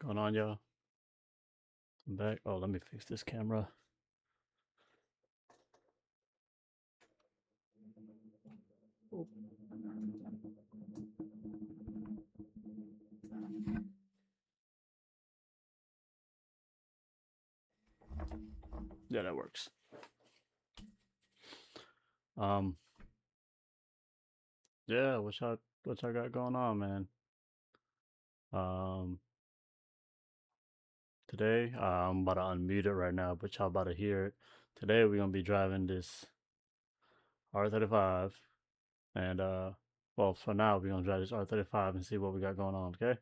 Going on, y'all? I'm back. Oh, let me fix this camera. Oh. Yeah, that works. Yeah, what y'all got going on, man? Um, Today, I'm about to unmute it right now, but y'all about to hear it. Today, we're gonna be driving this R35, and well, for now, we're gonna drive this R35 and see what we got going on. Okay.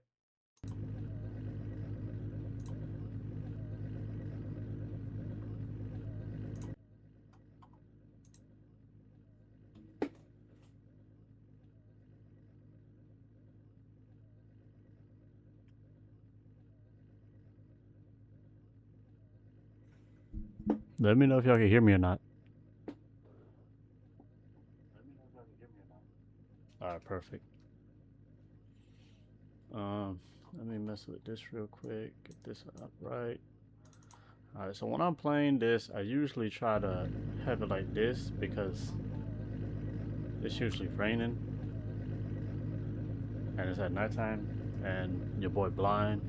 Let me know if y'all can hear me or not. All right, perfect. Let me mess with this real quick. Get this up right. Alright, so when I'm playing this, I usually try to have it like this because it's usually raining and it's at nighttime and your boy blind.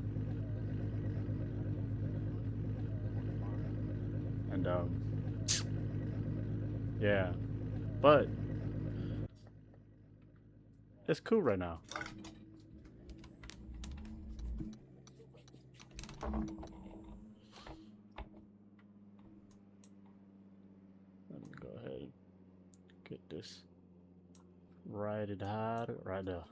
And yeah, but it's cool right now. Let me go ahead and get this right there.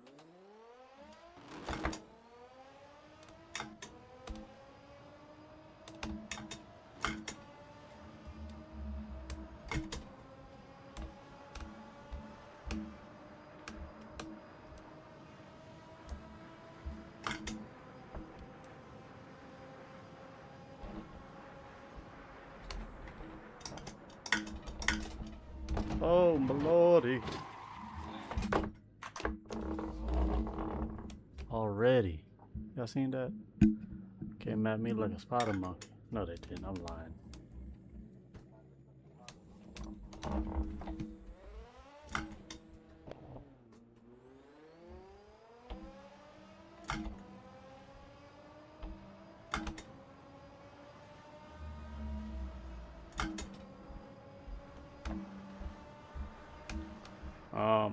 Oh my lordy. Already. Y'all seen that? Came at me like a spider monkey. No, they didn't. I'm lying.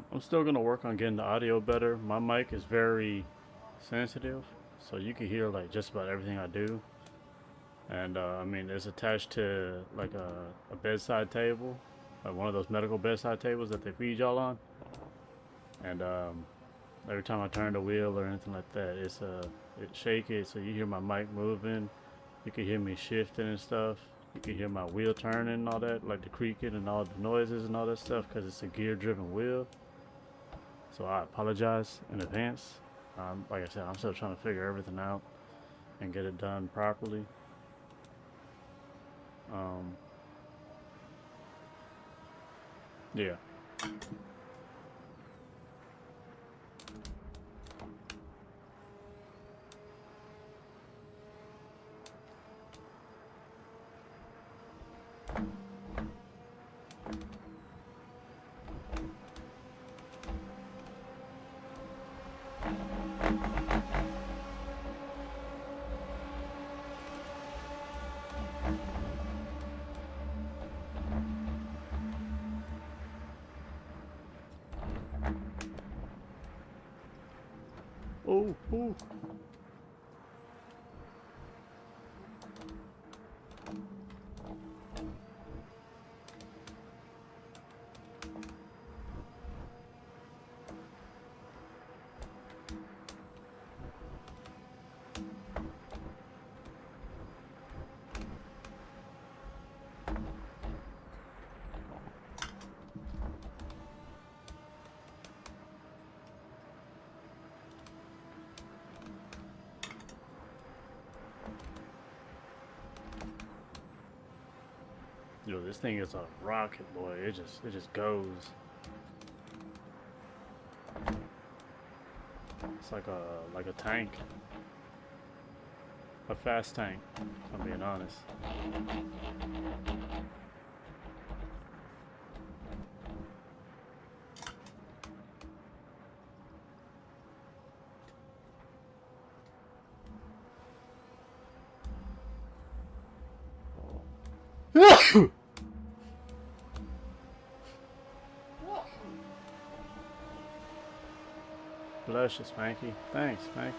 I'm still gonna work on getting the audio better. My mic is very sensitive, so you can hear like just about everything I do. And I mean, it's attached to like a bedside table, like one of those medical bedside tables that they feed y'all on. And every time I turn the wheel or anything like that, it shake it, so you hear my mic moving. You can hear me shifting and stuff. You can hear my wheel turning and all that, like the creaking and all the noises and all that stuff, because it's a gear-driven wheel. So I apologize in advance. Like I said, I'm still trying to figure everything out and get it done properly. Yeah. Oh, oh. Yo, this thing is a rocket, boy. It just goes. It's like a tank. a fast tank, if I'm being honest. Bless you, Spanky. Thanks, Spanky.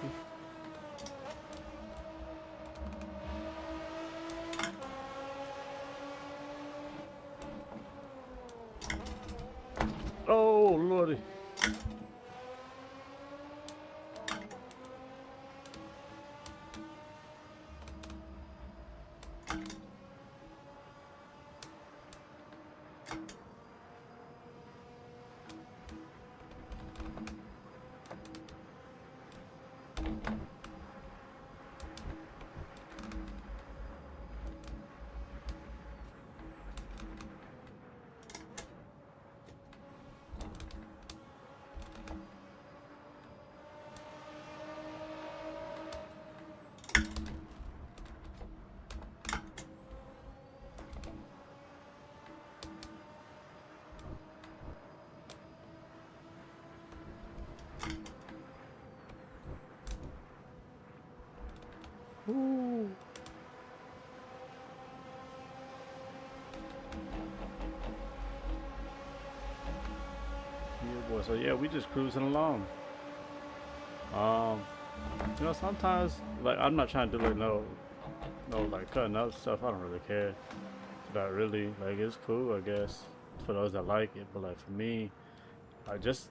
Oh, lordy. Ooh. Yeah, boy. So yeah, we just cruising along. You know, sometimes like I'm not trying to do like no like cutting up stuff. I don't really care. Not really. Like it's cool, I guess, for those that like it. But like for me, I just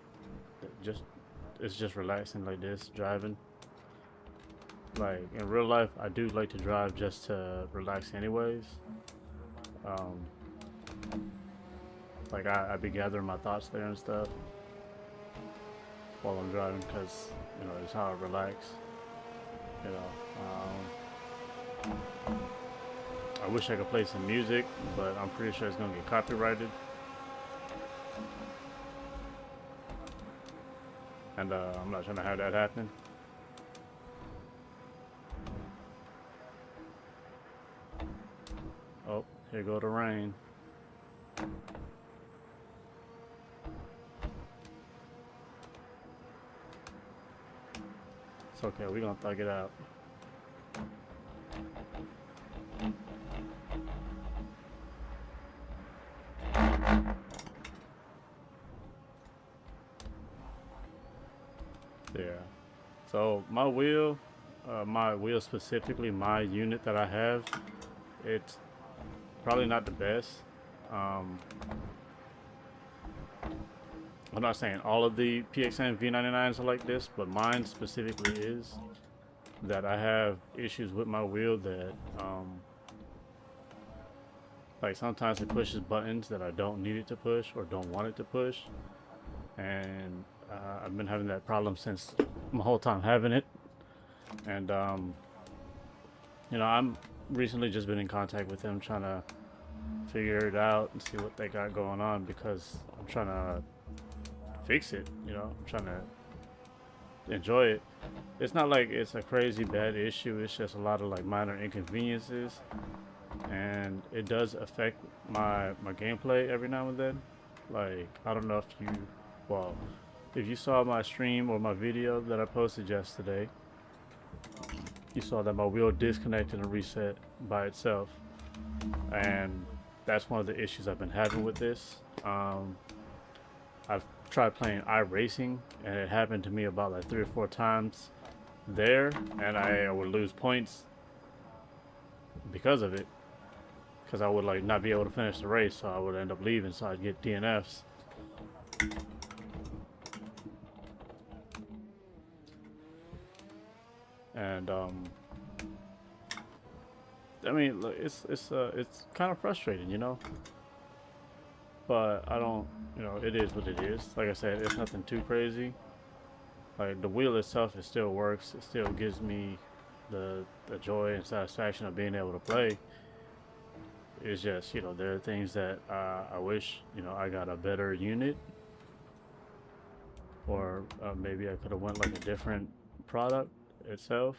it's just relaxing like this driving. Like in real life, I do like to drive just to relax, anyways. Um, like I be gathering my thoughts there and stuff while I'm driving, because you know it's how I relax. You know, I wish I could play some music, but I'm pretty sure it's gonna get copyrighted. And I'm not trying to have that happen. Oh, here go the rain. It's okay, we're gonna thug it out. Yeah. So my wheel specifically, my unit that I have, it's probably not the best. Um, I'm not saying all of the Pxn V99s are like this, but mine specifically is. That I have issues with my wheel that, like sometimes it pushes buttons that I don't need it to push or don't want it to push. And I've been having that problem since my whole time having it. And, you know, I'm recently just been in contact with them trying to figure it out and see what they got going on, because I'm trying to fix it, you know, I'm trying to enjoy it. It's not like it's a crazy bad issue, it's just a lot of like minor inconveniences, and it does affect my gameplay every now and then. Like I don't know if you, well, if you saw my stream or my video that I posted yesterday, you saw that my wheel disconnected and reset by itself, and that's one of the issues I've been having with this. I've tried playing iRacing, and it happened to me about like 3 or 4 times there, and I would lose points because of it, because I would like not be able to finish the race, so I would end up leaving, so I'd get DNFs. And I mean, look, it's kind of frustrating, you know. But I don't, you know, it is what it is. Like I said, it's nothing too crazy. Like the wheel itself, it still works. It still gives me the joy and satisfaction of being able to play. It's just, you know, there are things that I wish, you know, I got a better unit, or maybe I could have went like a different product itself.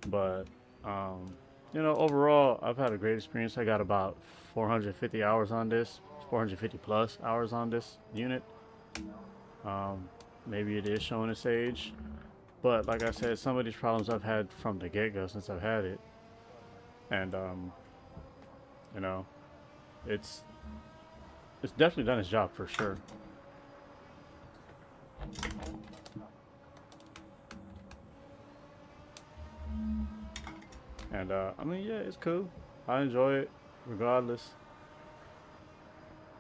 But Um, you know, overall, I've had a great experience. I got about 450 hours on this, 450 plus hours on this unit. Um, Maybe it is showing its age, but like I said, some of these problems I've had from the get-go since I've had it, and you know, it's it's definitely done its job for sure. And I mean, yeah, it's cool. I enjoy it regardless.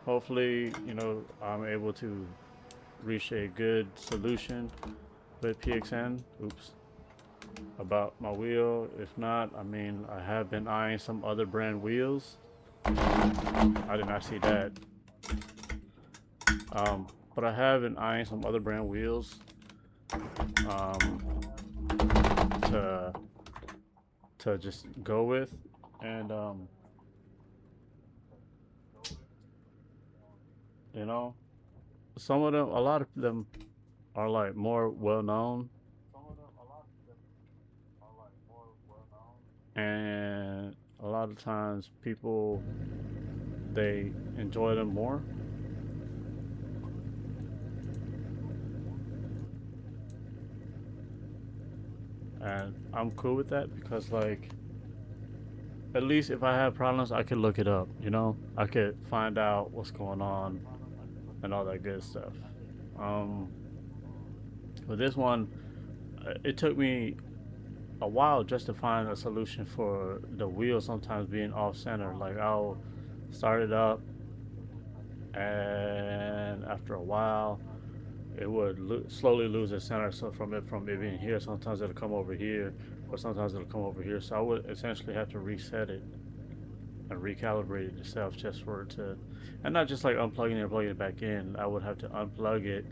Hopefully, you know, I'm able to reach a good solution with PXN. Oops. About my wheel. If not, I mean, I have been eyeing some other brand wheels. I did not see that. Um, but I have been eyeing some other brand wheels um, to just go with, and you know, some of them, a lot of them are like more well known, and a lot of times people they enjoy them more. And I'm cool with that because, like, at least if I have problems, I could look it up. You know, I could find out what's going on and all that good stuff. Um, with this one, it took me a while just to find a solution for the wheel sometimes being off center. Like, I'll start it up, and after a while, it would slowly lose its center. So from it being here, sometimes it'll come over here, or sometimes it'll come over here. So I would essentially have to reset it and recalibrate it itself just for it to, and not just like unplugging it and plugging it back in. I would have to unplug it,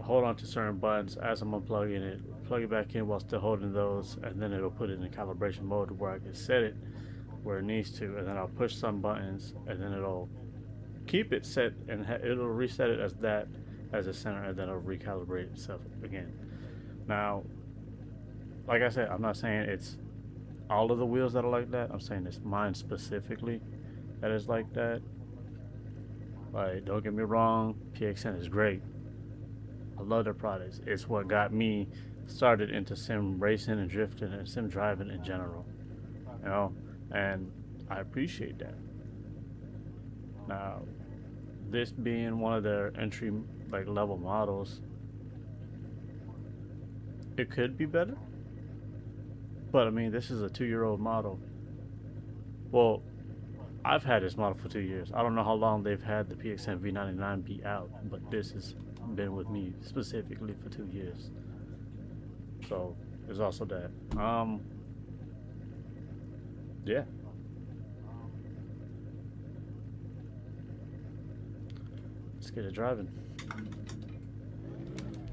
hold on to certain buttons as I'm unplugging it, plug it back in while still holding those, and then it'll put it in calibration mode where I can set it where it needs to, and then I'll push some buttons, and then it'll keep it set, and it'll reset it as that as a center, and then it'll recalibrate itself again. Now, like I said, I'm not saying it's all of the wheels that are like that. I'm saying it's mine specifically that is like that. Like, don't get me wrong, PXN is great. I love their products. It's what got me started into sim racing and drifting and sim driving in general. You know, and I appreciate that. Now, this being one of their entry like level models, it could be better. But I mean, this is a 2-year-old model. Well, I've had this model for 2 years. I don't know how long they've had the Pxn V99 be out, but this has been with me specifically for 2 years. So there's also that. Yeah. Let's get it driving.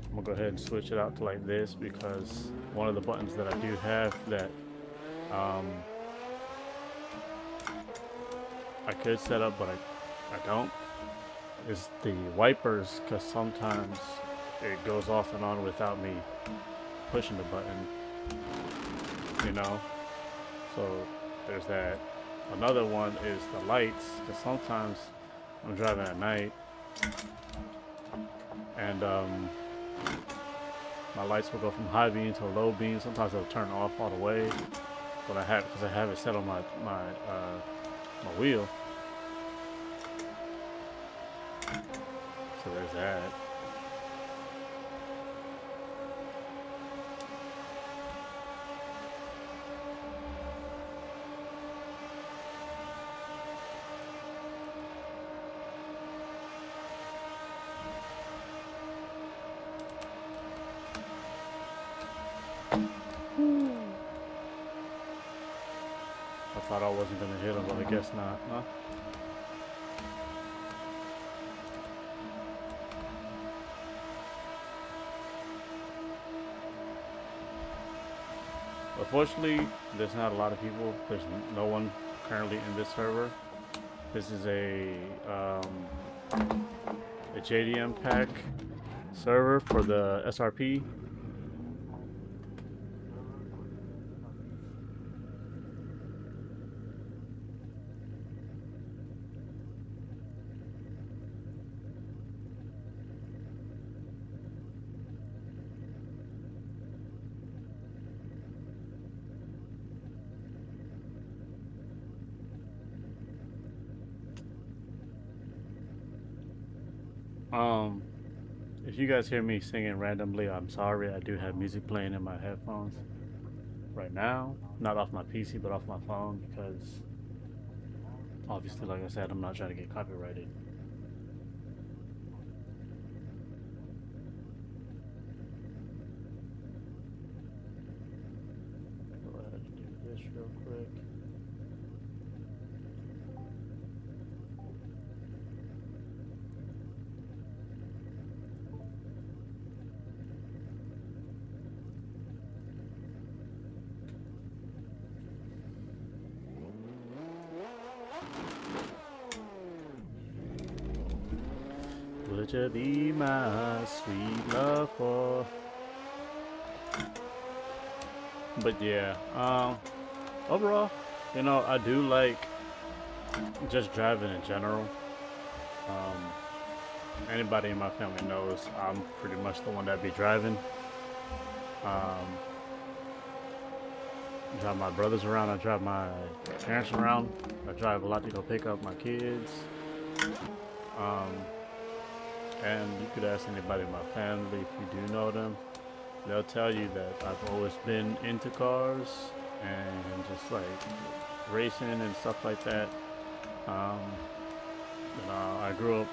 I'm gonna go ahead and switch it out to like this because one of the buttons that I do have that um, I could set up, but I don't, is the wipers, because sometimes it goes off and on without me pushing the button, you know? So there's that. Another one is the lights, because sometimes I'm driving at night and my lights will go from high beam to low beam. Sometimes they'll turn off all the way, but because I have it set on my wheel. So there's that. I thought I wasn't gonna hit him, but I guess not. Huh? Unfortunately, there's not a lot of people. There's no one currently in this server. This is a JDM pack server for the SRP. Um, if you guys hear me singing randomly, I'm sorry. I do have music playing in my headphones right now, not off my PC, but off my phone because obviously, like I said, I'm not trying to get copyrighted. Go ahead and do this real quick. Would you be my sweet love for? But yeah, overall, you know, I do like just driving in general. Um, Anybody in my family knows I'm pretty much the one that be driving. Um, drive my brothers around. I drive my parents around. I drive a lot to go pick up my kids. Um, and you could ask anybody in my family if you do know them. They'll tell you that I've always been into cars and just like racing and stuff like that. Um, I grew up.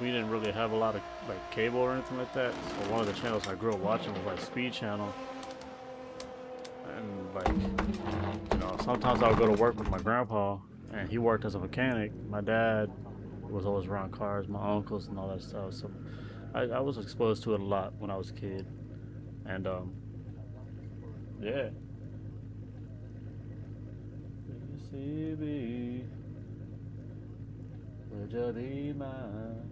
We didn't really have a lot of like cable or anything like that. So one of the channels I grew up watching was like Speed Channel. And like, you know, sometimes I would go to work with my grandpa, and he worked as a mechanic. My dad was always around cars, my uncles and all that stuff. So I was exposed to it a lot when I was a kid. And yeah. Mississippi, would you be mine?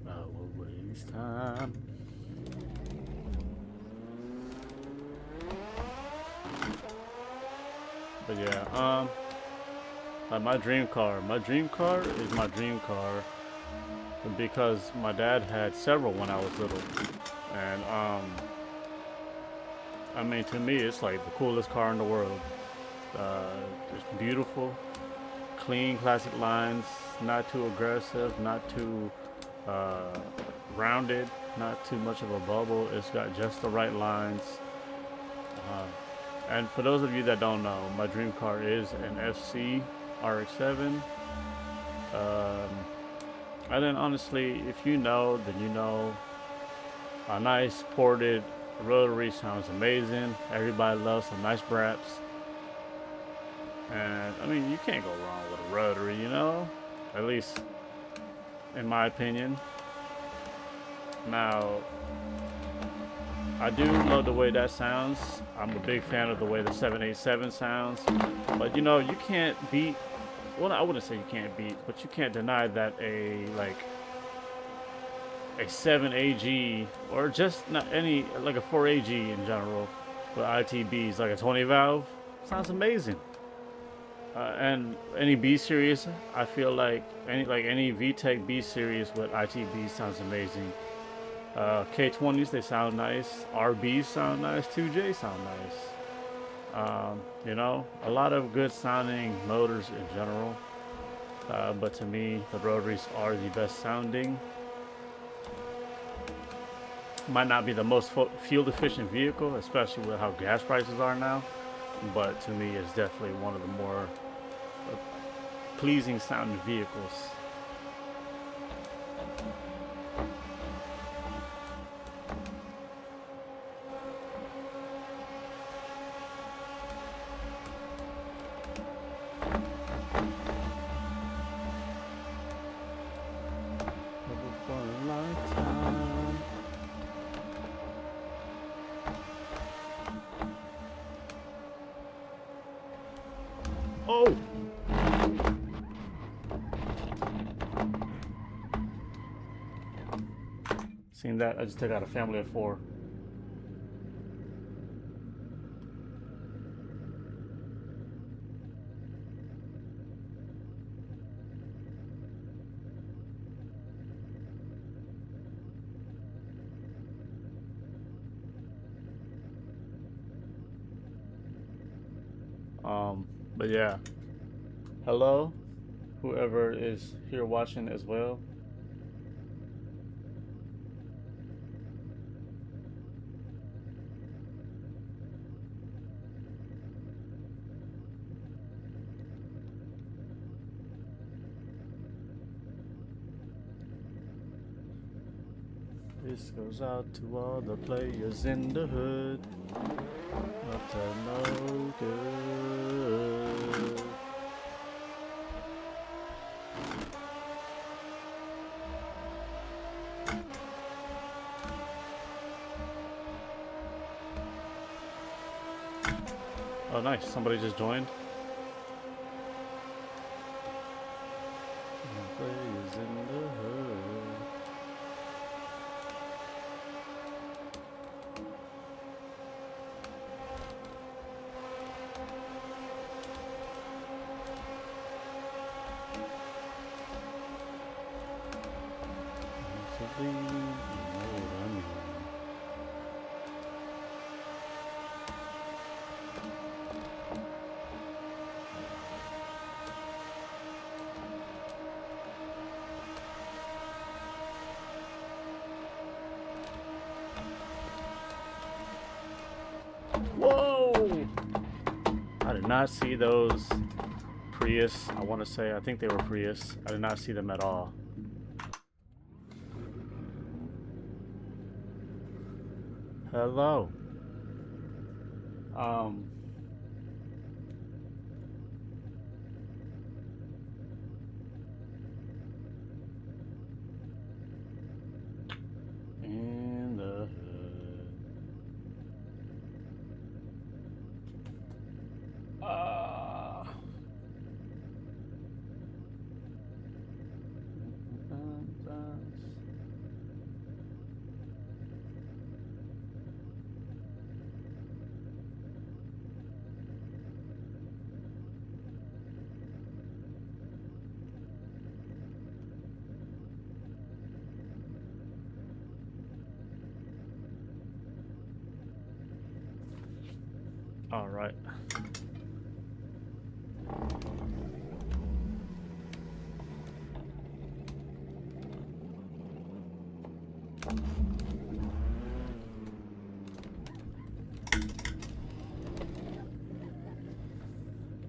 I will waste time. But yeah, like my dream car is my dream car because my dad had several when I was little, and I mean to me it's like the coolest car in the world. It's beautiful, clean, classic lines, not too aggressive, not too uh, rounded, not too much of a bubble. It's got just the right lines. Uh, and for those of you that don't know, my dream car is an FC RX-7. And then honestly, if you know, then you know. A nice ported rotary sounds amazing. Everybody loves some nice braps. And I mean, you can't go wrong with a rotary, you know? At least in my opinion. Now, I do love the way that sounds. I'm a big fan of the way the 787 sounds. But you know, you can't beat, well, I wouldn't say you can't beat, but you can't deny that a 7AG or just not any, like a 4AG in general with ITBs, like a 20 valve, sounds amazing. And any B series, I feel like any VTEC B series with ITB sounds amazing. K20s, they sound nice. RBs sound nice. 2J sound nice. You know, a lot of good sounding motors in general. But to me, the rotaries are the best sounding. Might not be the most fuel efficient vehicle, especially with how gas prices are now. But to me, it's definitely one of the more pleasing sounding vehicles. Oh! Seen that? I just took out a family of 4. But yeah, hello, whoever is here watching as well. This goes out to all the players in the hood. Up to no good. Oh, nice. Somebody just joined. Players in the hood. You know what I mean. Whoa! I did not see those Prius. I want to say, I think they were Prius. I did not see them at all. Hello. In the hood. All right.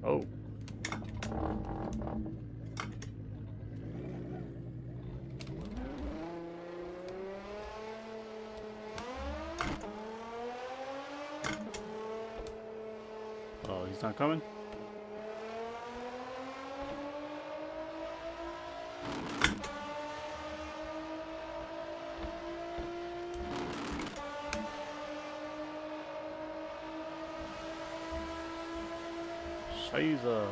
Oh. Oh, he's not coming? Scheiße.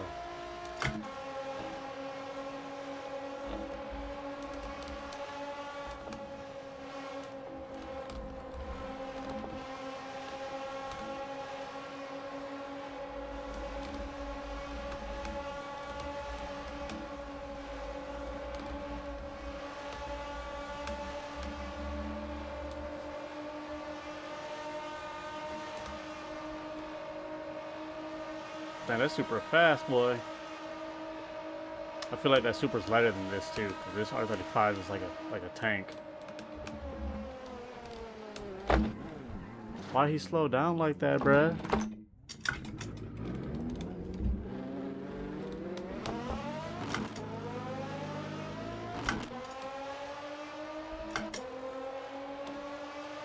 Man, that's super fast, boy. I feel like that super's lighter than this too, because this R35 is like a tank. Why he slow down like that, bruh?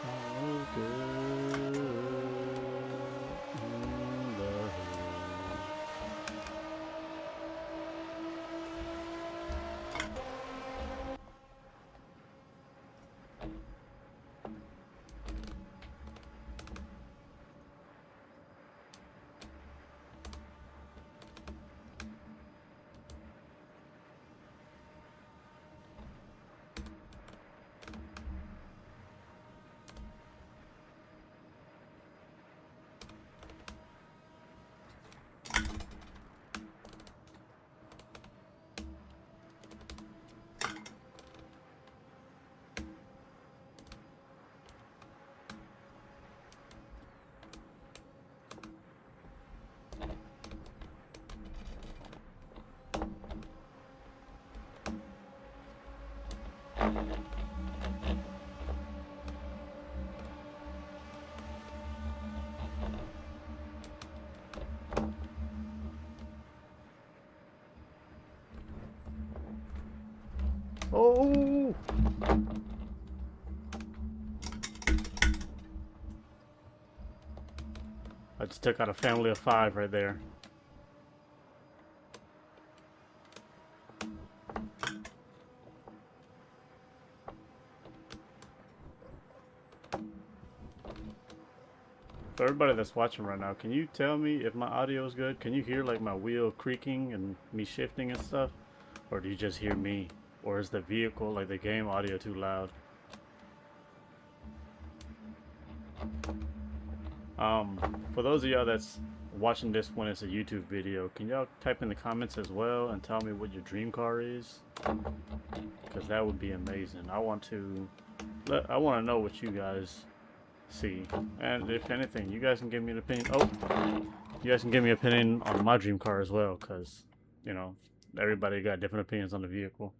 Oh, good in the hood. Oh! I just took out a family of 5 right there. For everybody that's watching right now, can you tell me if my audio is good? Can you hear like my wheel creaking and me shifting and stuff? Or do you just hear me? Or is the vehicle, like the game audio, too loud? For those of y'all that's watching this when it's a YouTube video, can y'all type in the comments as well and tell me what your dream car is? Because that would be amazing. I want to know what you guys see, and if anything, you guys can give me an opinion. Oh, you guys can give me an opinion on my dream car as well, because you know everybody got different opinions on the vehicle.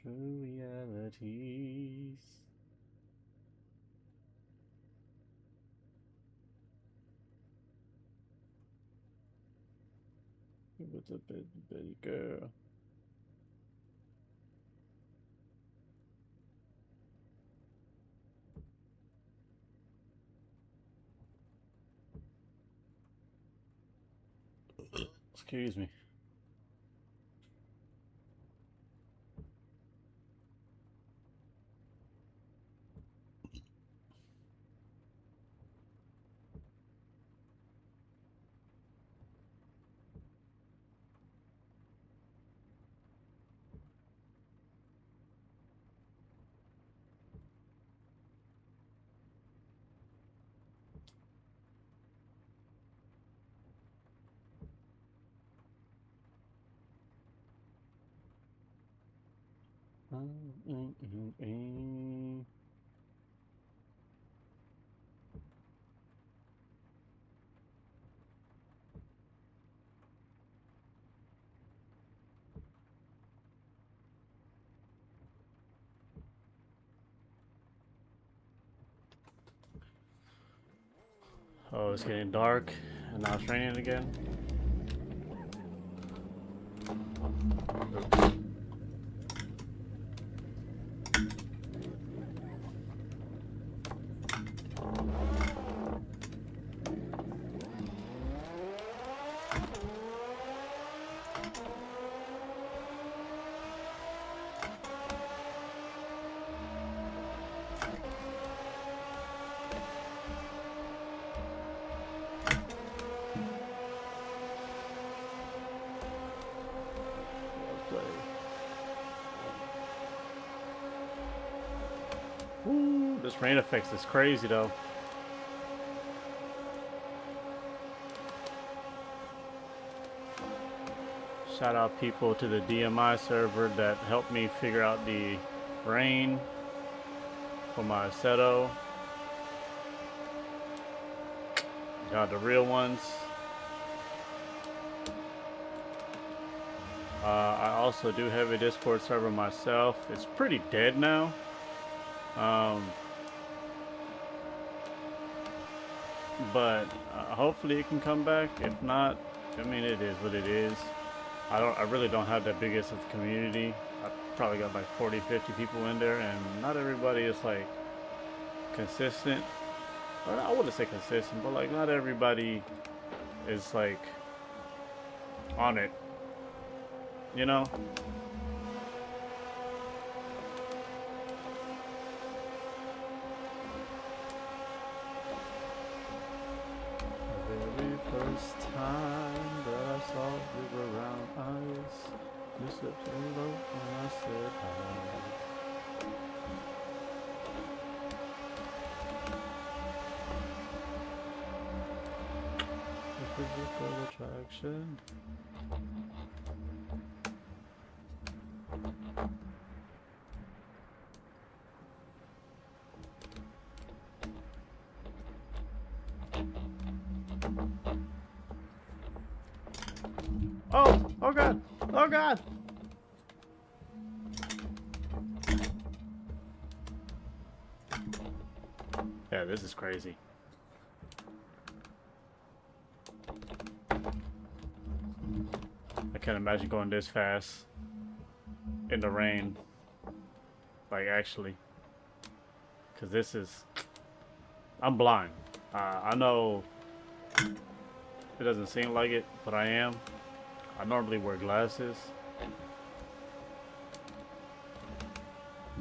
True realities. What's up, baby girl? Excuse me. Oh, it's getting dark, and now it's raining again. Oops. Ooh, this rain effects is crazy though. Shout out people to the DMI server that helped me figure out the rain for my Assetto. Got the real ones. I also do have a Discord server myself. It's pretty dead now. But hopefully it can come back. If not, I mean, it is what it is. I really don't have that biggest of a community. I probably got like 40, 50 people in there, and not everybody is like consistent. Well, I wouldn't say consistent, but like not everybody is like on it, you know? The very first time that I saw your brown eyes, you slipped so low when I said hi. physical attraction. Oh! Oh god! Oh god! Yeah, this is crazy. I can't imagine going this fast in the rain. Like, actually. Because this is... I'm blind. I know it doesn't seem like it, but I am. I normally wear glasses.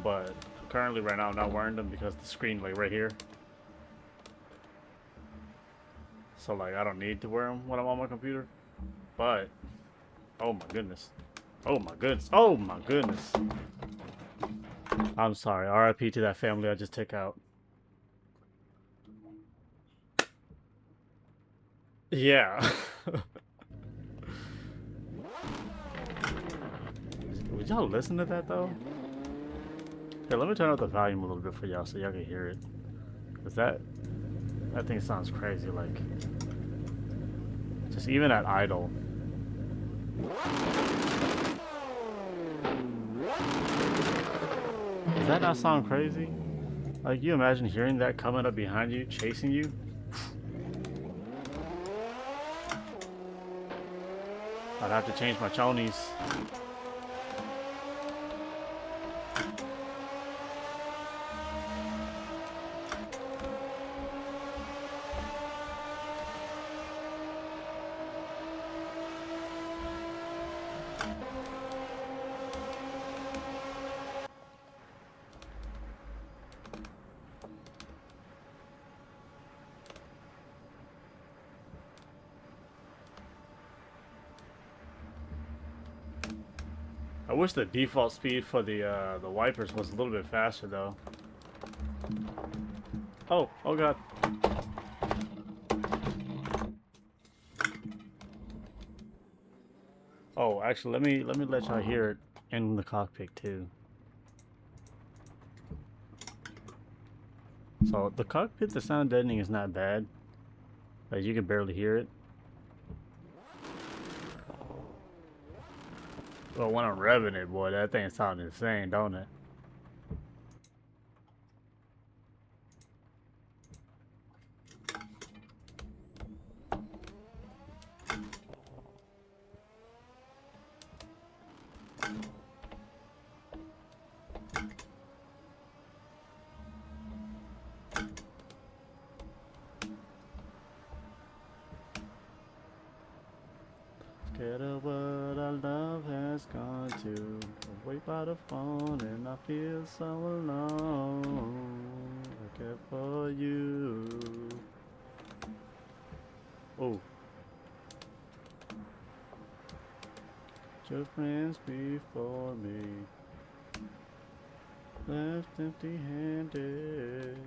But currently right now I'm not wearing them because the screen like right here. So like I don't need to wear them when I'm on my computer. But oh my goodness. Oh my goodness. Oh my goodness. I'm sorry. RIP to that family I just took out. Yeah. Would y'all listen to that though? Hey, let me turn up the volume a little bit for y'all so y'all can hear it. Cause that thing sounds crazy. Like just even at idle. Does that not sound crazy? Like you imagine hearing that coming up behind you, chasing you? I'd have to change my chonies. I wish the default speed for the wipers was a little bit faster though. Oh, oh god. Oh, actually, let me let y'all hear it in the cockpit too. So the cockpit, the sound deadening is not bad. Like you can barely hear it. But when I'm revving it, boy, that thing sounds insane, don't it? Scared of what our love has gone to. Away by the phone and I feel so alone. I care for you. Oh. Your friends before me left empty-handed.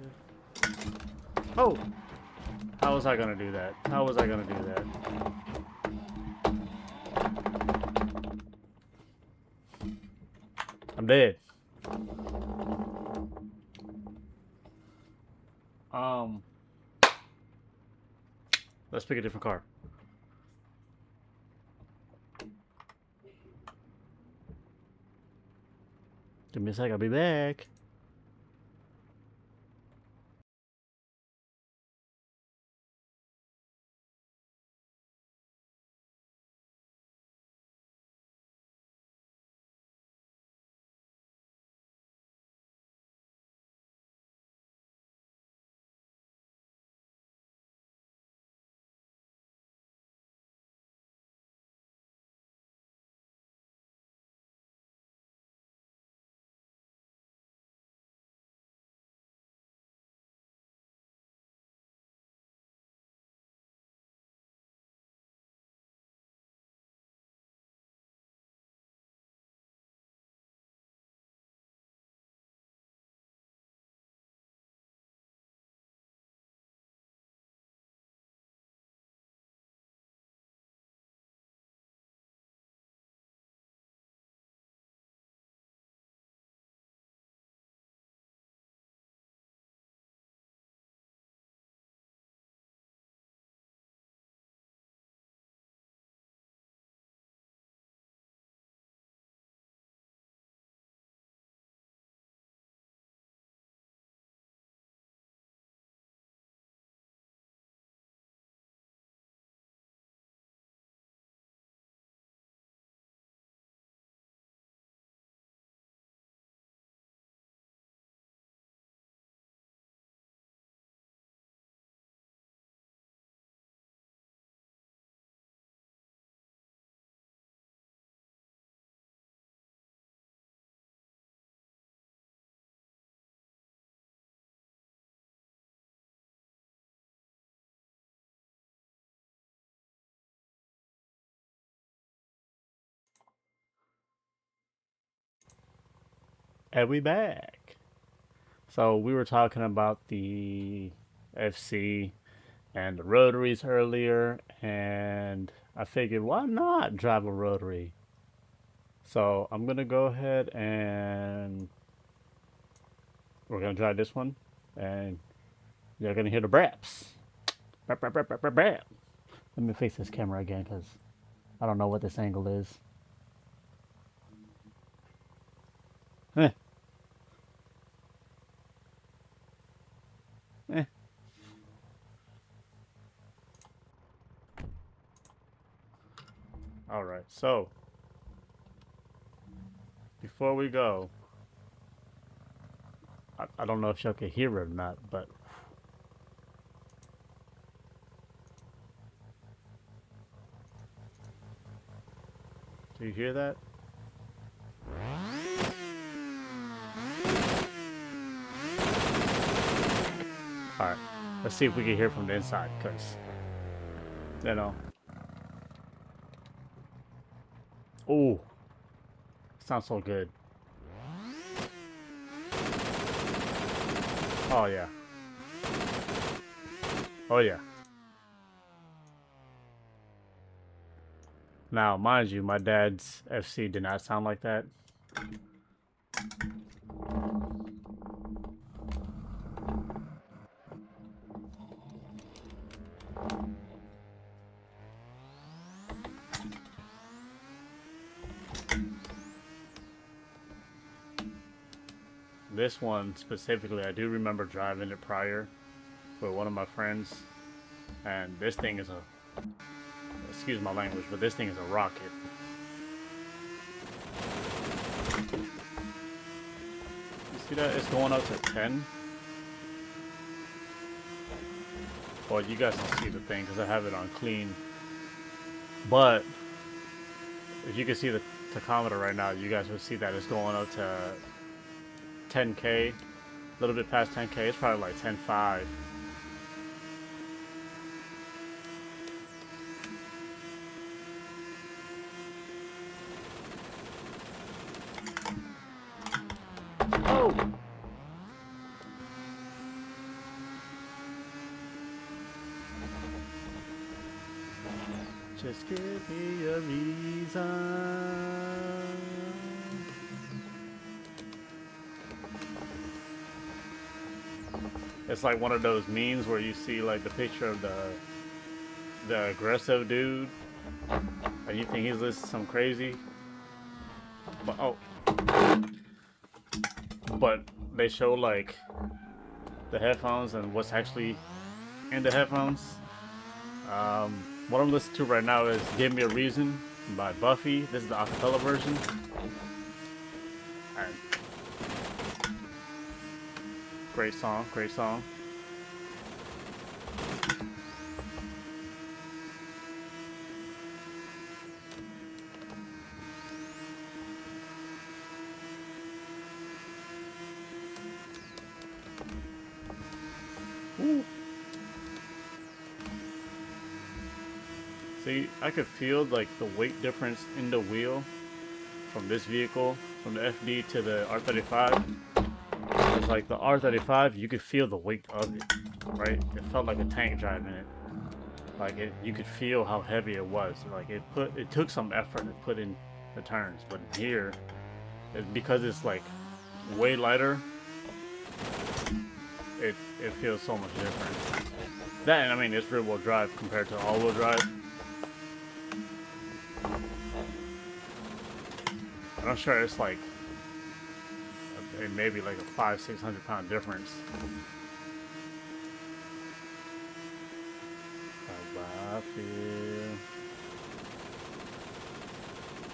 Oh! How was I gonna do that? How was I gonna do that? I'm dead. Let's pick a different car. Give me a sec, I'll be back. And we back. So we were talking about the FC and the rotaries earlier, and I figured why not drive a rotary? So I'm gonna go ahead and we're gonna drive this one, and you're gonna hear the braps. Brap, brap, brap, brap, brap, brap. Let me face this camera again because I don't know what this angle is. Eh. Eh. All right, so before we go, I don't know if y'all can hear it or not, but do you hear that? All right, let's see if we can hear from the inside, because, you know. Ooh, sounds so good. Oh yeah. Oh yeah. Now, mind you, my dad's FC did not sound like that. This one specifically, I do remember driving it prior with one of my friends, and this thing is a, excuse my language, but this thing is a rocket. You see that? It's going up to 10. Well, you guys don't see the thing because I have it on clean. But if you can see the tachometer right now, you guys would see that it's going up to 10K, a little bit past 10K. It's probably like 10.5. Oh! Just give me a reason. It's like one of those memes where you see like the picture of the aggressive dude, and you think he's listening to some crazy, but but they show like the headphones and what's actually in the headphones. What I'm listening to right now is "Give Me a Reason" by Buffy. This is the acapella version. And great song, great song. Ooh. See, I could feel like the weight difference in the wheel from this vehicle, from the FD to the R35. It's like the R35, you could feel the weight of it, right? It felt like a tank driving it. Like you could feel how heavy it was. Like it took some effort to put in the turns, but here, because it's like way lighter, it feels so much different. That, and I mean, it's rear-wheel drive compared to all-wheel drive. I'm sure it's like maybe like a 500-600 pound difference. How I feel.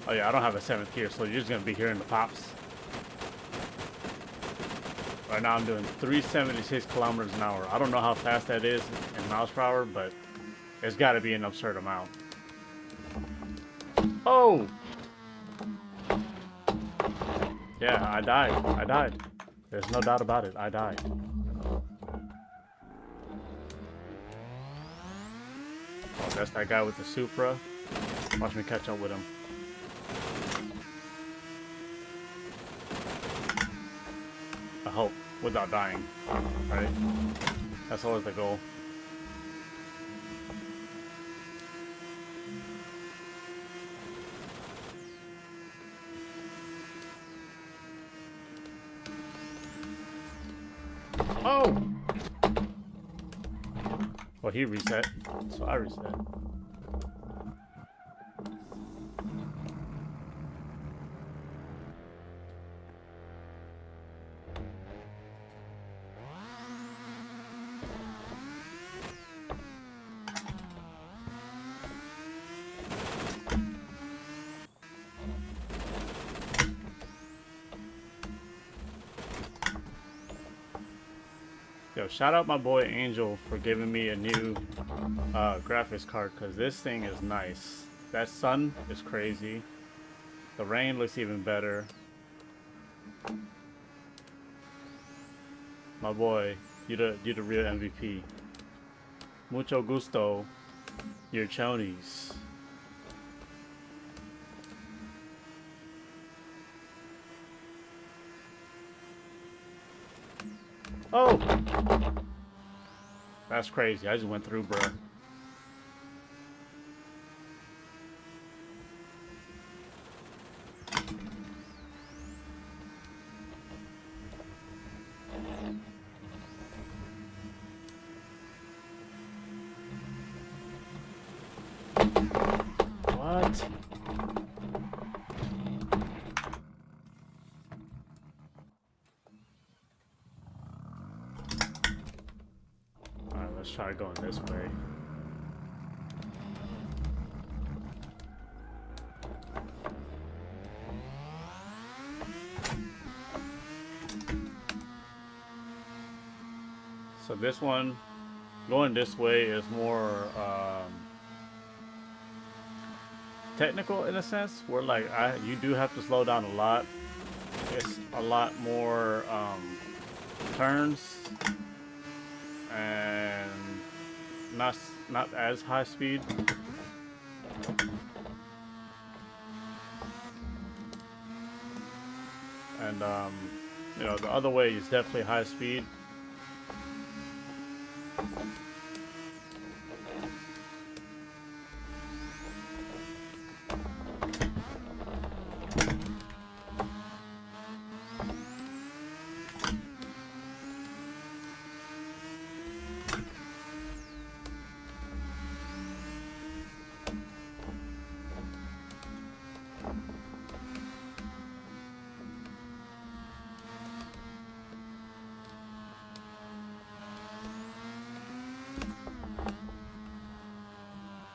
Oh yeah, I don't have a 7th gear, so you're just gonna be hearing the pops. Right now I'm doing 376 kilometers an hour. I don't know how fast that is in miles per hour, but it's got to be an absurd amount. Oh! Yeah, I died. I died. There's no doubt about it. I died. Oh, that's that guy with the Supra. Watch me catch up with him. hope without dying, right? That's always the goal. Oh! Well, he reset, so I reset. Yo, shout out my boy Angel for giving me a new graphics card, because this thing is nice. That sun is crazy. The rain looks even better. My boy, you the real MVP. Mucho gusto, your chonies. Oh! That's crazy. I just went through, bro. What? Alright, let's try going this way. So this one, going this way is more technical in a sense, where like you do have to slow down a lot. It's a lot more turns and not as high speed. And you know, the other way is definitely high speed.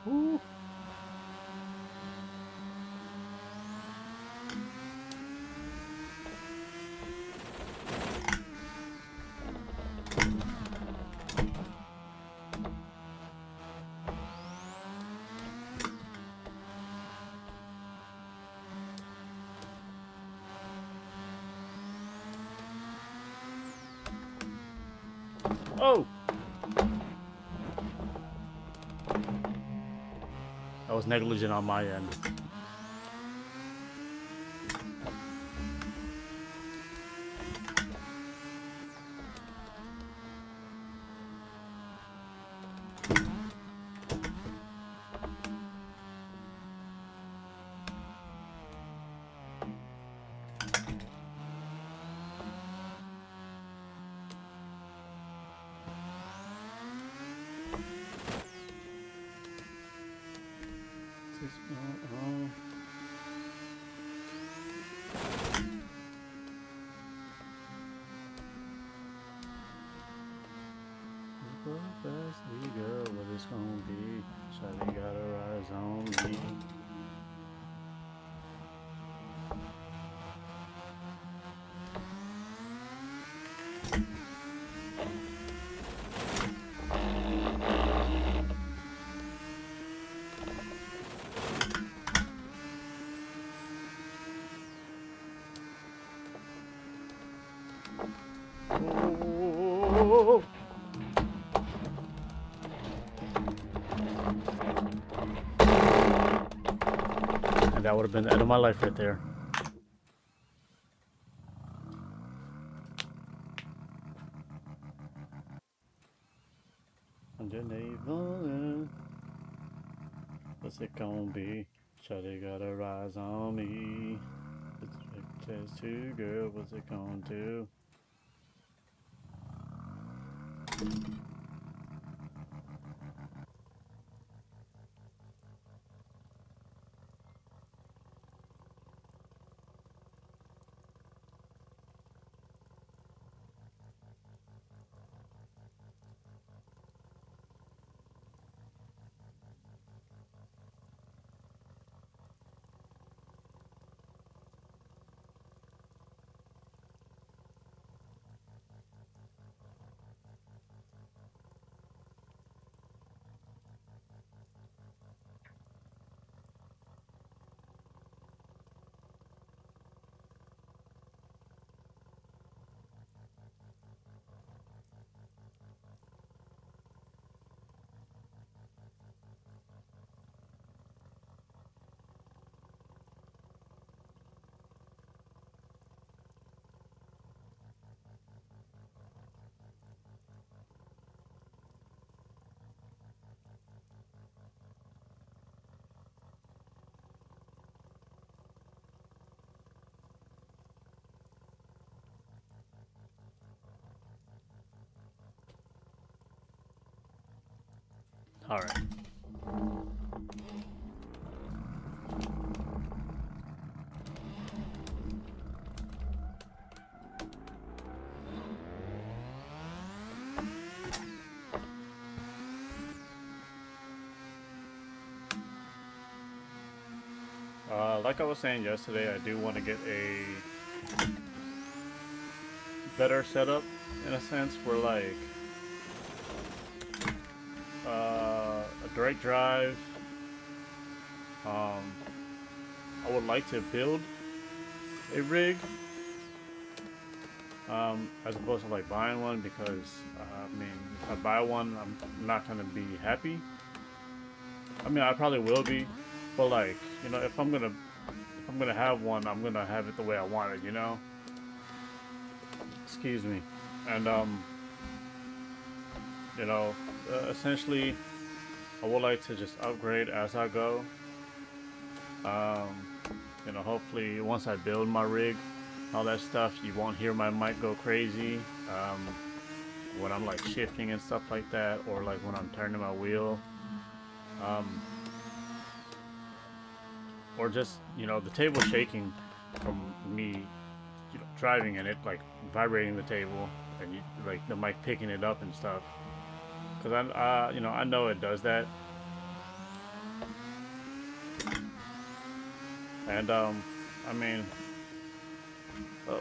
Ooh. Oh! That was negligent on my end. What it's gonna be? Shawty got her eyes on me. Oh. And that would have been the end of my life right there. Under navel, what's it gonna be? Shawty got her eyes on me. It says to girl, what's it gonna do? All right. Like I was saying yesterday, I do want to get a better setup in a sense where like a direct drive. I would like to build a rig as opposed to like buying one because I mean if I buy one I'm not gonna be happy. I mean I probably will be, but like you know if I'm gonna have one I'm gonna have it the way I want it, you know. Excuse me, and you know essentially I would like to just upgrade as I go. You know, hopefully once I build my rig, all that stuff, you won't hear my mic go crazy when I'm like shifting and stuff like that, or like when I'm turning my wheel, or just you know the table shaking from me, you know, driving in it, like vibrating the table, and you, like the mic picking it up and stuff. Cause you know, I know it does that. And I mean,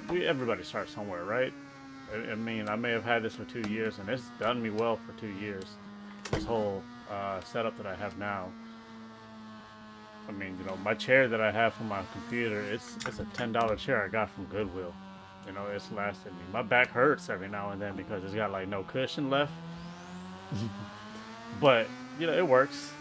everybody starts somewhere, right? I mean, I may have had this for 2 years, and it's done me well for 2 years. This whole setup that I have now. I mean, you know, my chair that I have for my computer, it's a $10 chair I got from Goodwill. You know, it's lasted me. My back hurts every now and then because it's got like no cushion left. But you know, it works.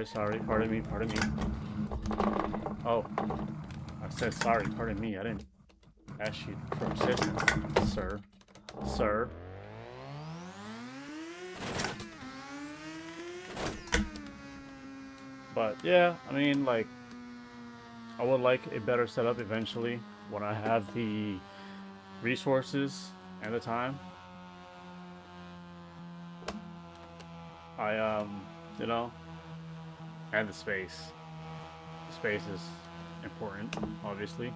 Sorry, pardon me. Oh, I said sorry, pardon me. I didn't ask you for assistance, sir. But yeah, I mean, like, I would like a better setup eventually when I have the resources and the time. You know, and the space. The space is important, obviously.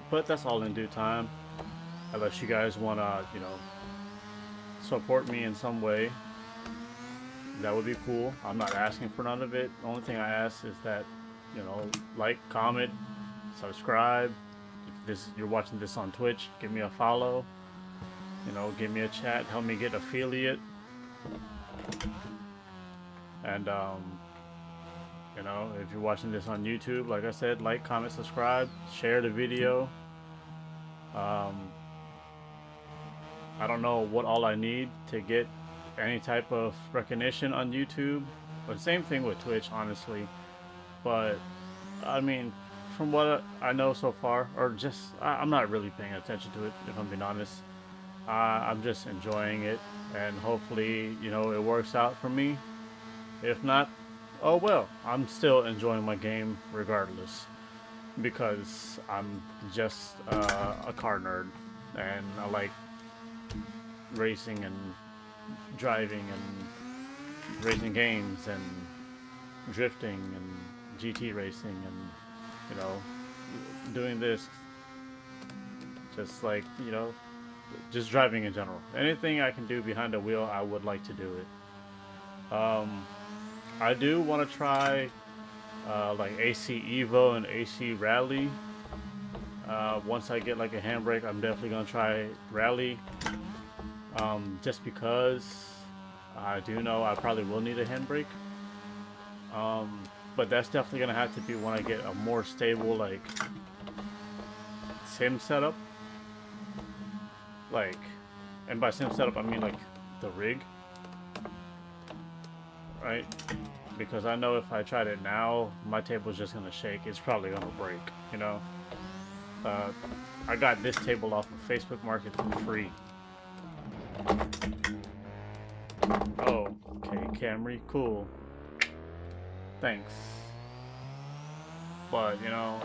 But that's all in due time. Unless you guys want to, you know, support me in some way, that would be cool. I'm not asking for none of it. The only thing I ask is that, you know, like, comment, subscribe. If you're watching this on Twitch, give me a follow. You know, give me a chat, help me get affiliate. And you know, if you're watching this on YouTube, like I said, like, comment, subscribe, share the video. I don't know what all I need to get any type of recognition on YouTube, but same thing with Twitch, honestly. But I mean, from what I know so far, or just I'm not really paying attention to it, if I'm being honest. I'm just enjoying it, and hopefully, you know, it works out for me. If not, oh well, I'm still enjoying my game regardless, because I'm just a car nerd, and I like racing and driving and racing games and drifting and GT racing and, you know, doing this, just like, you know, just driving in general. Anything I can do behind the wheel, I would like to do it. I do want to try like AC Evo and AC Rally. Once I get like a handbrake, I'm definitely gonna try Rally. Just because I do know I probably will need a handbrake. But that's definitely gonna have to be when I get a more stable like sim setup. Like, and by sim setup I mean like the rig, right? Because I know if I tried it now, my table's just gonna shake. It's probably gonna break, you know. I got this table off of Facebook Market for free. Oh, okay, Camry, cool. Thanks. But, you know,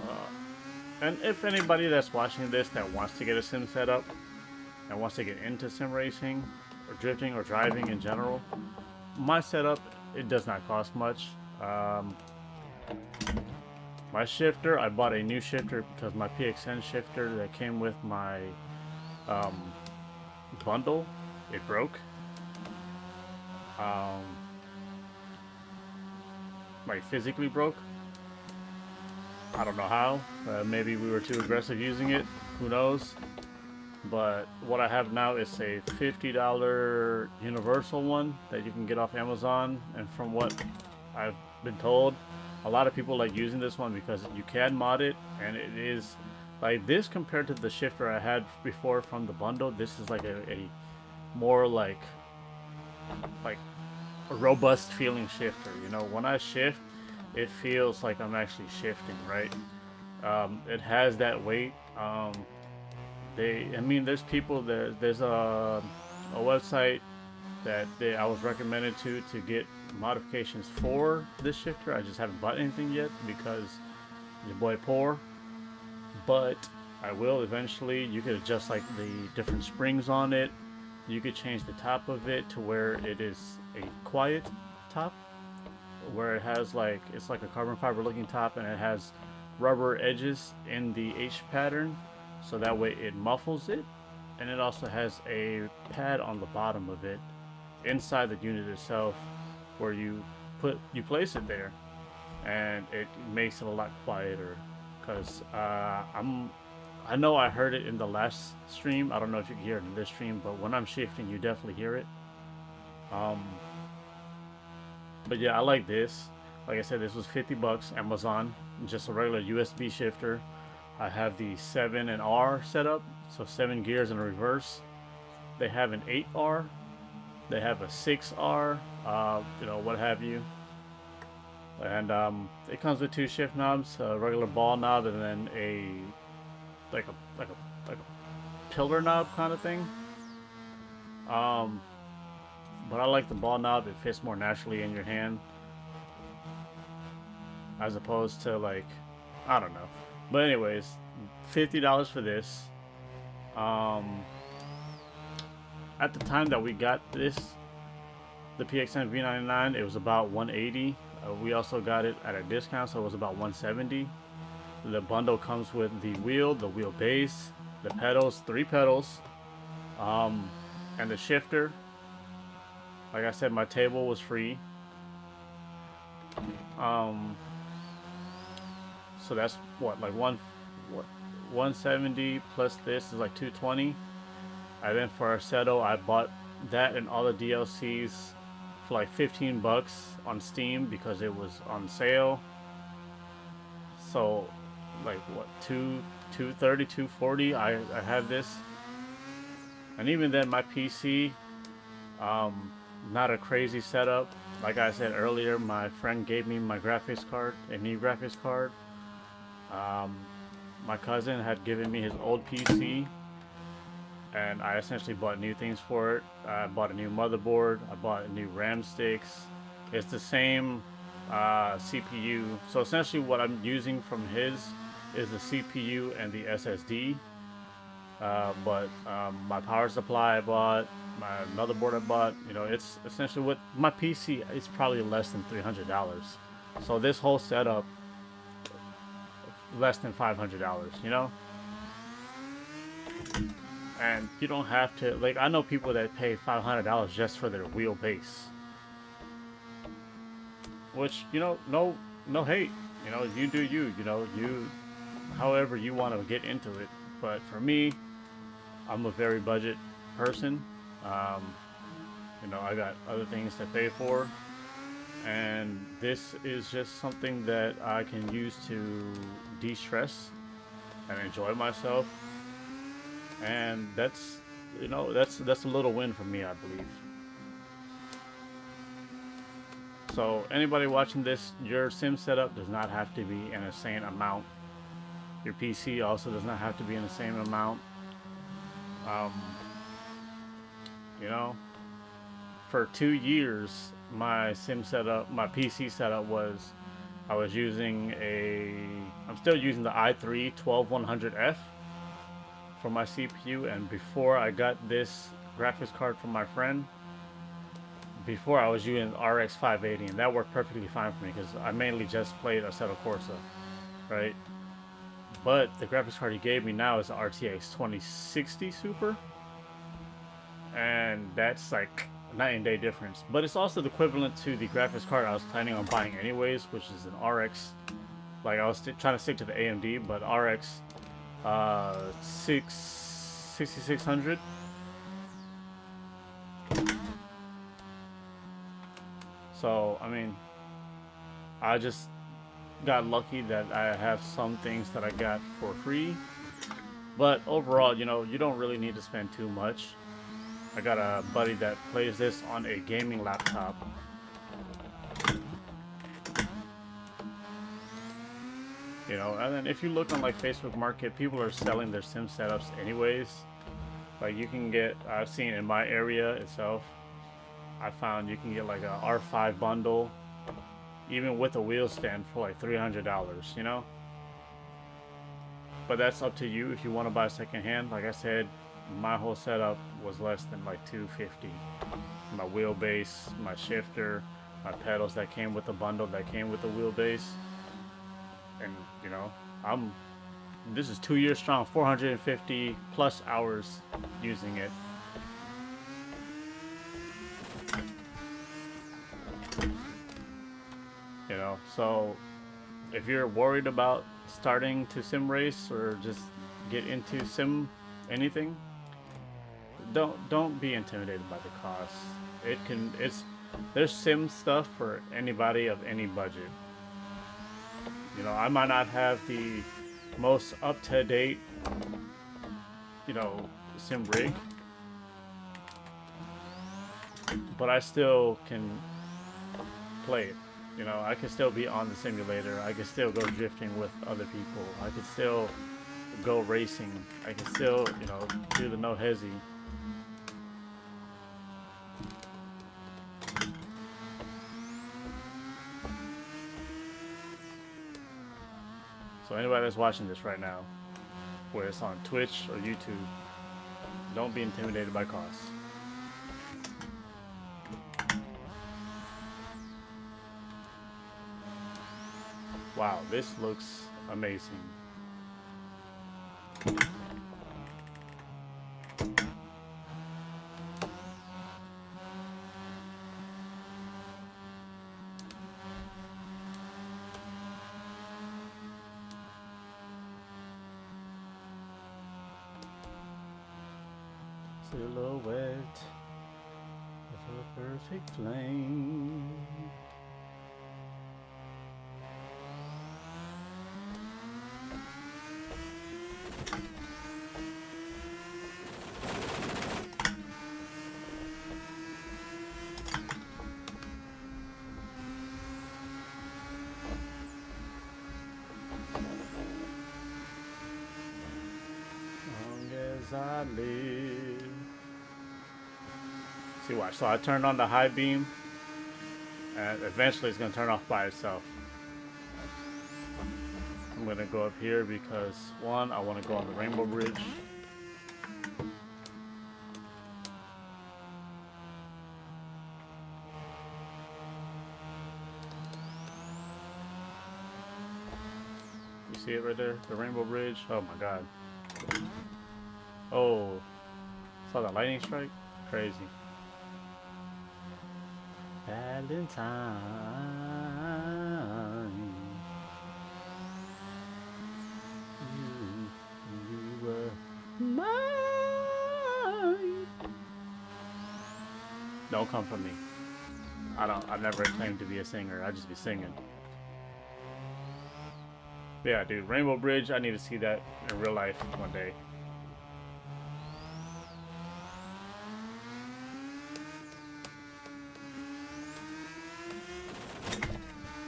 and if anybody that's watching this that wants to get a sim setup and wants to get into sim racing or drifting or driving in general, my setup, it does not cost much. My shifter, I bought a new shifter because my Pxn shifter that came with my bundle, it broke. Like physically broke. I don't know how. Maybe we were too aggressive using it. Who knows? But what I have now is a $50 universal one that you can get off Amazon. And from what I've been told, a lot of people like using this one because you can mod it, and it is like this compared to the shifter I had before from the bundle. This is like a more like a robust feeling shifter. You know, when I shift, it feels like I'm actually shifting, right? It has that weight. I mean, there's people that there's a website that I was recommended to get modifications for this shifter. I just haven't bought anything yet because your boy poor, but I will eventually. You could adjust like the different springs on it. You could change the top of it to where it is a quiet top, where it has like, it's like a carbon fiber looking top, and it has rubber edges in the H pattern, so that way it muffles it. And it also has a pad on the bottom of it inside the unit itself, where you place it there, and it makes it a lot quieter. Because I know I heard it in the last stream. I don't know if you can hear it in this stream, but when I'm shifting, you definitely hear it. But yeah, I like this. Like I said, this was 50 bucks, Amazon, just a regular USB shifter. I have the 7 and R setup, so 7 gears in reverse. They have an 8R. They have a 6R, you know, what have you. And it comes with 2 shift knobs, a regular ball knob, and then a like a pillar knob kind of thing. But I like the ball knob. It fits more naturally in your hand, as opposed to like, I don't know. But anyways, $50 for this. At the time that we got this, the Pxn V99, it was about $180. We also got it at a discount, so it was about $170. The bundle comes with the wheel base, the pedals, 3 pedals, and the shifter. Like I said, my table was free. So that's what, like 170 plus this is like 220. And then for Assetto, I bought that and all the DLCs for like 15 bucks on Steam because it was on sale. So like what, 230, 240, I have this. And even then my PC, not a crazy setup. Like I said earlier, my friend gave me my graphics card, a new graphics card. My cousin had given me his old PC, and I essentially bought new things for it. I bought a new motherboard, I bought new RAM sticks. It's the same CPU. So essentially what I'm using from his is the CPU and the SSD. But my power supply I bought, my motherboard I bought, you know, it's essentially what my PC is probably less than $300. So this whole setup, less than $500, you know? And you don't have to, like, I know people that pay $500 just for their wheelbase. Which, you know, no hate. You know, you do you, you know, you, however you want to get into it. But for me, I'm a very budget person. You know, I got other things to pay for. And this is just something that I can use to de-stress and enjoy myself. And that's, you know, that's a little win for me, I believe. So anybody watching this, your sim setup does not have to be an insane amount. Your PC also does not have to be in the same amount. You know, for 2 years, my sim setup, my PC setup was, I was using I'm still using the i3 12100F for my CPU, and before I got this graphics card from my friend, before I was using RX 580, and that worked perfectly fine for me because I mainly just played Assetto Corsa, right? But the graphics card he gave me now is the RTX 2060 Super, and that's like night and day difference. But it's also the equivalent to the graphics card I was planning on buying anyways, which is an RX. Like I was trying to stick to the AMD, but RX 6600. So I mean, I just got lucky that I have some things that I got for free. But overall, you know, you don't really need to spend too much. I got a buddy that plays this on a gaming laptop. You know, and then if you look on like Facebook Market, people are selling their sim setups anyways. Like you can get, I've seen in my area itself, I found you can get like a R5 bundle, even with a wheel stand, for like $300, you know? But that's up to you if you want to buy secondhand. Like I said, my whole setup was less than like $250. My wheelbase, my shifter, my pedals that came with the bundle that came with the wheelbase. And you know, this is 2 years strong, 450 plus hours using it. You know, so if you're worried about starting to sim race or just get into sim anything, don't be intimidated by the cost. There's sim stuff for anybody of any budget. You know, I might not have the most up-to-date, you know, sim rig, but I still can play it. You know, I can still be on the simulator. I can still go drifting with other people. I can still go racing. I can still, you know, do the no hezzy. So anybody that's watching this right now, whether it's on Twitch or YouTube, don't be intimidated by costs. Wow, this looks amazing. Silhouette of a perfect flame. I live. See, watch. So I turned on the high beam, and eventually it's gonna turn off by itself. I'm gonna go up here because one, I want to go on the Rainbow Bridge. You see it right there, the Rainbow Bridge. Oh my God. Oh, saw that lightning strike? Crazy. Valentine. You were mine. Don't come for me. I never claimed to be a singer. I just be singing. Yeah, dude, Rainbow Bridge, I need to see that in real life one day.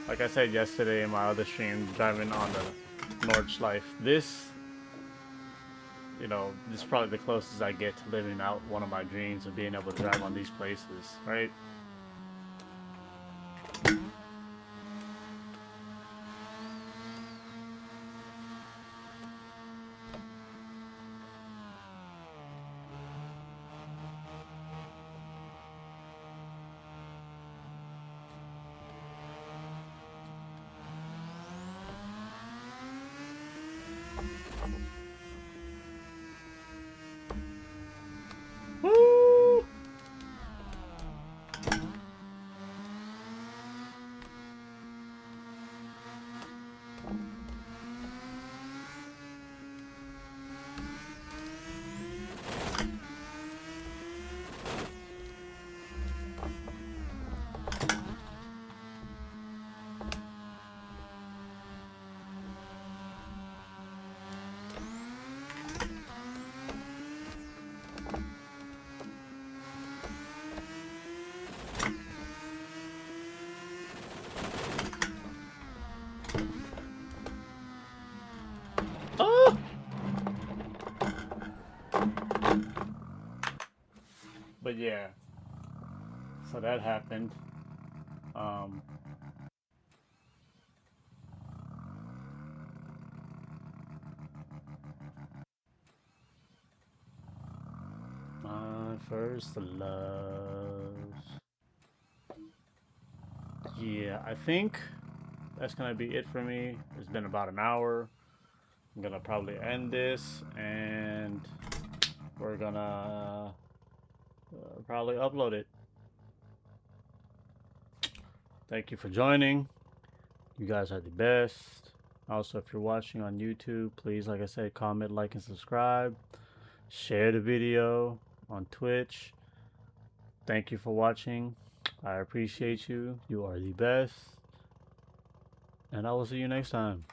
Like I said yesterday in my other stream, driving on the Nordschleife, this, you know, this is probably the closest I get to living out one of my dreams of being able to drive on these places, right? Woo! Oh! But yeah, so that happened. My first love. Yeah, I think that's gonna be it for me. It's been about an hour. I'm gonna probably end this, and we're gonna probably upload it. Thank you for joining. You guys are the best. Also, if you're watching on YouTube, please, like I said, comment, like, and subscribe. Share the video on Twitch. Thank you for watching. I appreciate you. You are the best. And I will see you next time.